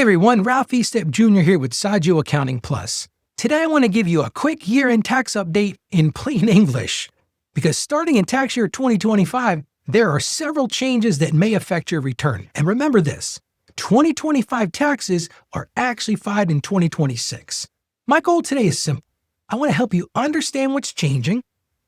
Hey everyone, Ralph Estep Jr. here with Accounting+PLUS. Today I want to give you a quick year-end tax update in plain English. Because starting in tax year 2025, there are several changes that may affect your return. And remember this, 2025 taxes are actually filed in 2026. My goal today is simple. I want to help you understand what's changing.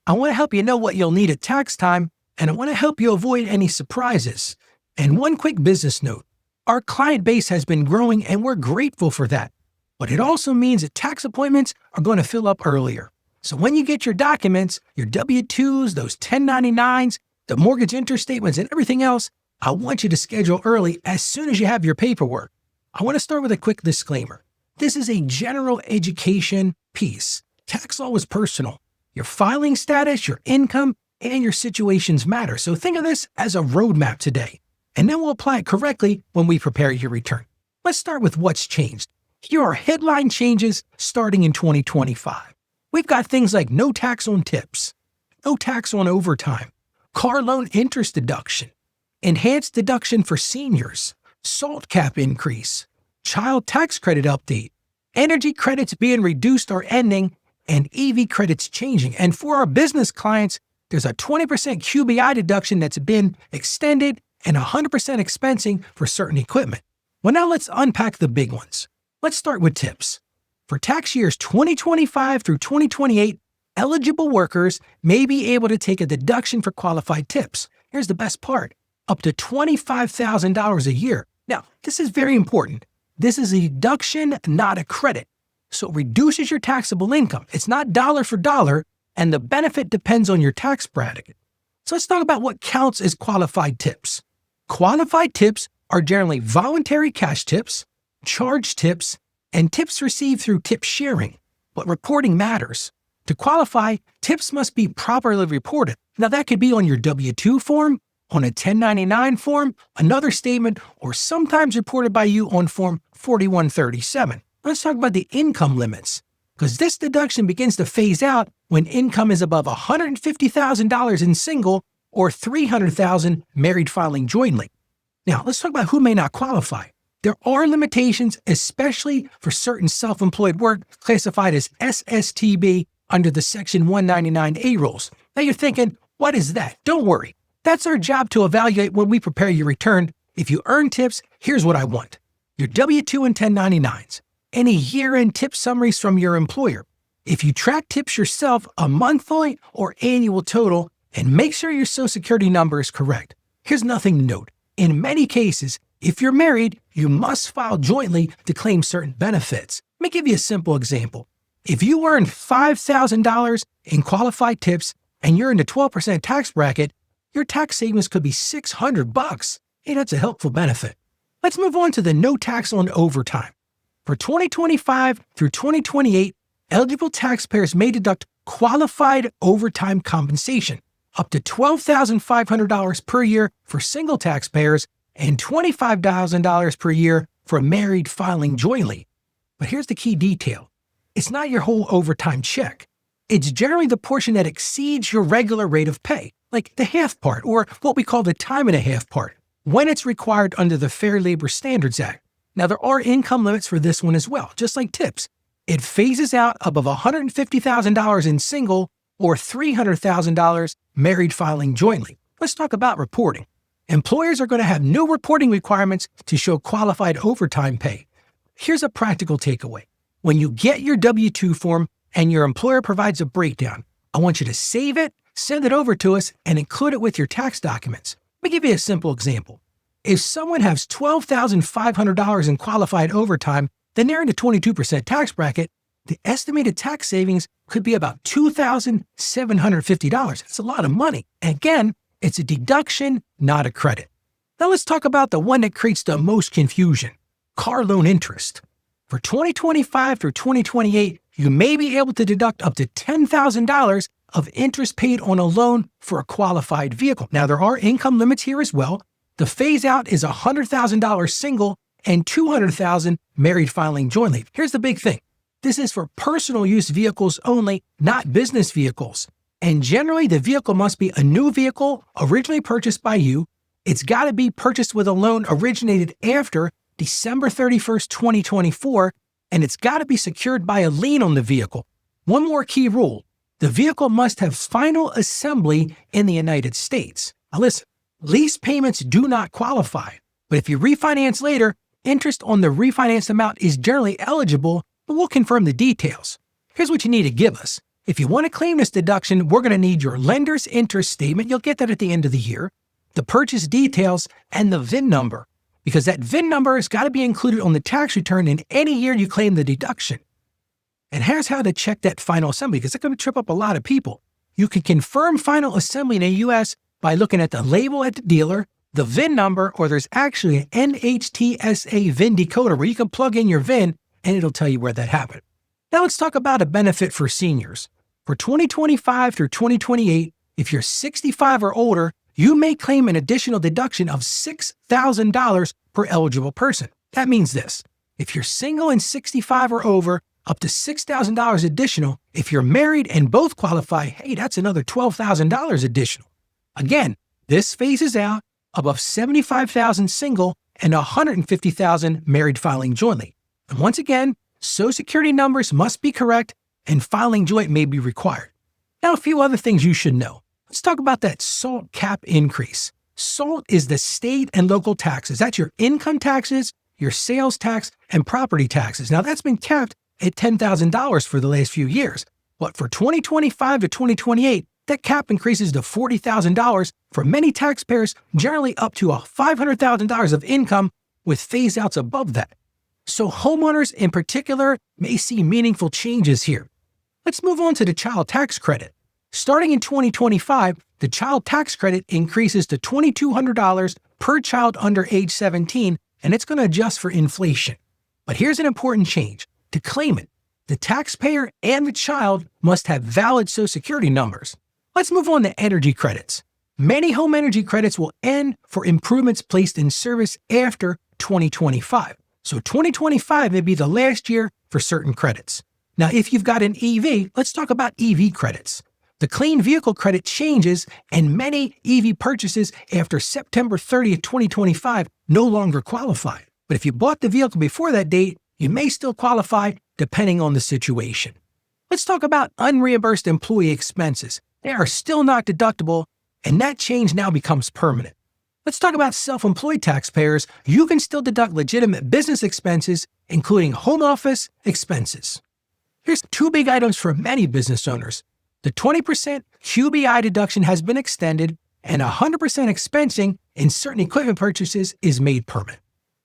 I want to help you know what you'll need at tax time, and I want to help you avoid any surprises. And one quick business note. Our client base has been growing and we're grateful for that. But it also means that tax appointments are going to fill up earlier. So when you get your documents, your W-2s, those 1099s, the mortgage interest statements, and everything else, I want you to schedule early as soon as you have your paperwork. I want to start with a quick disclaimer. This is a general education piece. Tax law is personal. Your filing status, your income, and your situations matter. So think of this as a roadmap today. And then we'll apply it correctly when we prepare your return. Let's start with what's changed. Here are headline changes starting in 2025. We've got things like no tax on tips, no tax on overtime, car loan interest deduction, enhanced deduction for seniors, SALT cap increase, child tax credit update, energy credits being reduced or ending, and EV credits changing. And for our business clients, there's a 20% QBI deduction that's been extended and 100% expensing for certain equipment. Well, now let's unpack the big ones. Let's start with tips. For tax years 2025 through 2028, eligible workers may be able to take a deduction for qualified tips. Here's the best part, up to $25,000 a year. Now, this is very important. This is a deduction, not a credit. So it reduces your taxable income. It's not dollar for dollar, and the benefit depends on your tax bracket. So let's talk about what counts as qualified tips. Qualified tips are generally voluntary cash tips, charge tips, and tips received through tip sharing. But reporting matters. To qualify, tips must be properly reported. Now that could be on your W-2 form, on a 1099 form, another statement, or sometimes reported by you on Form 4137. Let's talk about the income limits, because this deduction begins to phase out when income is above $150,000 in single or $300,000 married filing jointly. Now, let's talk about who may not qualify. There are limitations, especially for certain self-employed work classified as SSTB under the Section 199A rules. Now you're thinking, what is that? Don't worry. That's our job to evaluate when we prepare your return. If you earn tips, here's what I want. Your W-2 and 1099s. Any year-end tip summaries from your employer. If you track tips yourself, a monthly or annual total, and make sure your Social Security number is correct. Here's nothing to note. In many cases, if you're married, you must file jointly to claim certain benefits. Let me give you a simple example. If you earn $5,000 in qualified tips and you're in the 12% tax bracket, your tax savings could be $600. Hey, that's a helpful benefit. Let's move on to the no tax on overtime. For 2025 through 2028, eligible taxpayers may deduct qualified overtime compensation, up to $12,500 per year for single taxpayers and $25,000 per year for married filing jointly. But here's the key detail. It's not your whole overtime check. It's generally the portion that exceeds your regular rate of pay, like the half part or what we call the time and a half part, when it's required under the Fair Labor Standards Act. Now, there are income limits for this one as well, just like tips. It phases out above $150,000 in single or $300,000 married filing jointly. Let's talk about reporting. Employers are going to have new reporting requirements to show qualified overtime pay. Here's a practical takeaway. When you get your W-2 form and your employer provides a breakdown, I want you to save it, send it over to us, and include it with your tax documents. Let me give you a simple example. If someone has $12,500 in qualified overtime, then they're in the 22% tax bracket, the estimated tax savings could be about $2,750. That's a lot of money. And again, it's a deduction, not a credit. Now let's talk about the one that creates the most confusion, car loan interest. For 2025 through 2028, you may be able to deduct up to $10,000 of interest paid on a loan for a qualified vehicle. Now there are income limits here as well. The phase out is $100,000 single and $200,000 married filing jointly. Here's the big thing. This is for personal use vehicles only, not business vehicles. And generally, the vehicle must be a new vehicle originally purchased by you. It's got to be purchased with a loan originated after December 31st, 2024, and it's got to be secured by a lien on the vehicle. One more key rule: the vehicle must have final assembly in the United States. Now listen, lease payments do not qualify, but if you refinance later, interest on the refinanced amount is generally eligible, but we'll confirm the details. Here's what you need to give us. If you want to claim this deduction, we're going to need your lender's interest statement. You'll get that at the end of the year, the purchase details, and the VIN number, because that VIN number has got to be included on the tax return in any year you claim the deduction. And here's how to check that final assembly, because it's going to trip up a lot of people. You can confirm final assembly in the U.S. by looking at the label at the dealer, the VIN number, or there's actually an NHTSA VIN decoder where you can plug in your VIN and it'll tell you where that happened. Now let's talk about a benefit for seniors. For 2025 through 2028, if you're 65 or older, you may claim an additional deduction of $6,000 per eligible person. That means this: if you're single and 65 or over, up to $6,000 additional. If you're married and both qualify, hey, that's another $12,000 additional. Again, this phases out above $75,000 single and $150,000 married filing jointly. And once again, Social Security numbers must be correct and filing joint may be required. Now, a few other things you should know. Let's talk about that SALT cap increase. SALT is the state and local taxes. That's your income taxes, your sales tax, and property taxes. Now, that's been capped at $10,000 for the last few years. But for 2025 to 2028, that cap increases to $40,000 for many taxpayers, generally up to $500,000 of income, with phase-outs above that. So homeowners in particular may see meaningful changes here. Let's move on to the child tax credit. Starting in 2025, the child tax credit increases to $2,200 per child under age 17, and it's going to adjust for inflation. But here's an important change. To claim it, the taxpayer and the child must have valid Social Security numbers. Let's move on to energy credits. Many home energy credits will end for improvements placed in service after 2025. So 2025 may be the last year for certain credits. Now, if you've got an EV, let's talk about EV credits. The clean vehicle credit changes, and many EV purchases after September 30th, 2025 no longer qualify. But if you bought the vehicle before that date, you may still qualify depending on the situation. Let's talk about unreimbursed employee expenses. They are still not deductible, and that change now becomes permanent. Let's talk about self-employed taxpayers. You can still deduct legitimate business expenses, including home office expenses. Here's two big items for many business owners. The 20% QBI deduction has been extended, and 100% expensing in certain equipment purchases is made permanent.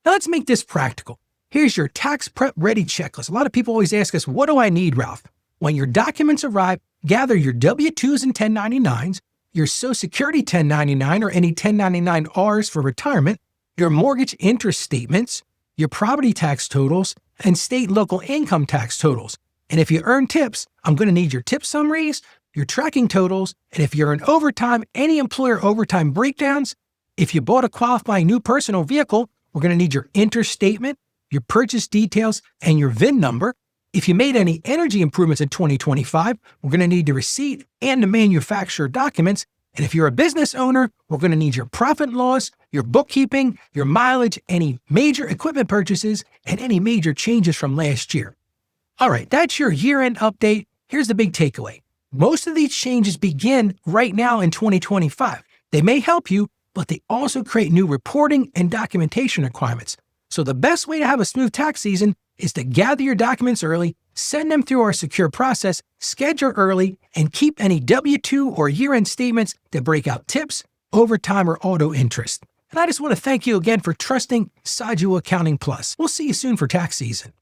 Now let's make this practical. Here's your tax prep ready checklist. A lot of people always ask us, what do I need, Ralph? When your documents arrive, gather your W-2s and 1099s, your Social Security 1099 or any 1099-Rs for retirement, your mortgage interest statements, your property tax totals, and state and local income tax totals. And if you earn tips, I'm going to need your tip summaries, your tracking totals, and if you're in overtime, any employer overtime breakdowns. If you bought a qualifying new personal vehicle, we're going to need your interest statement, your purchase details, and your VIN number. If you made any energy improvements in 2025, we're going to need the receipt and the manufacturer documents. And if you're a business owner, we're going to need your profit and loss, your bookkeeping, your mileage, any major equipment purchases, and any major changes from last year. All right, that's your year-end update. Here's the big takeaway. Most of these changes begin right now in 2025. They may help you, but they also create new reporting and documentation requirements. So the best way to have a smooth tax season is to gather your documents early, send them through our secure process, schedule early, and keep any W-2 or year-end statements that break out tips, overtime, or auto interest. And I just want to thank you again for trusting Accounting+. We'll see you soon for tax season.